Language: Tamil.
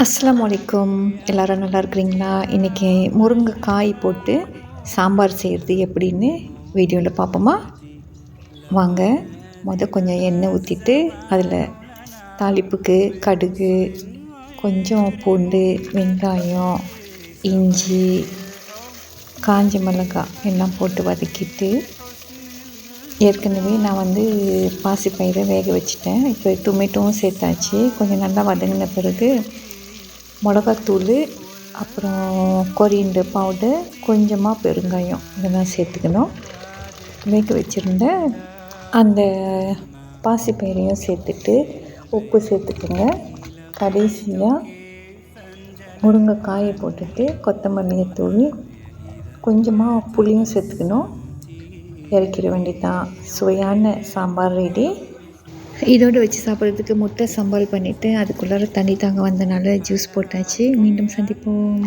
அஸ்ஸலாமு அலைக்கும். எல்லோரும் நல்லா இருக்கிறீங்களா? இன்றைக்கி முருங்கைக்காய் போட்டு சாம்பார் செய்கிறது எப்படின்னு வீடியோவில் பார்ப்போமா? வாங்க. கொஞ்சம் எண்ணெய் ஊற்றிட்டு அதில் தாளிப்புக்கு கடுகு, கொஞ்சம் பூண்டு, வெங்காயம், இஞ்சி, காஞ்ச மிளகாய் எல்லாம் போட்டு வதக்கிட்டு, ஏற்கனவே நான் பாசிப்பயிரை வேக வச்சுட்டேன். இப்போ டொமேட்டோவும் சேர்த்தாச்சு. கொஞ்சம் நல்லா வதங்கின பிறகு மிளகாத்தூள், அப்புறம் கொரியண்டர் பவுடர், கொஞ்சமாக பெருங்காயம் இதெல்லாம் சேர்த்துக்கணும். வேக வச்சுருந்த அந்த பாசிப்பயிரையும் சேர்த்துட்டு உப்பு சேர்த்துக்கோங்க. கடைசியாக முருங்கைக்காயை போட்டுட்டு கொத்தமல்லியை தூவி கொஞ்சமாக புளியும் சேர்த்துக்கணும். இறக்கிற வேண்டியதான். சுவையான சாம்பார் ரெடி. இதோடு வச்சு சாப்பிட்றதுக்கு முட்டை சம்பல் பண்ணிவிட்டு அதுக்குள்ளார தண்ணி தாங்க வந்தனால ஜூஸ் போட்டாச்சு. மீண்டும் சந்திப்போம்.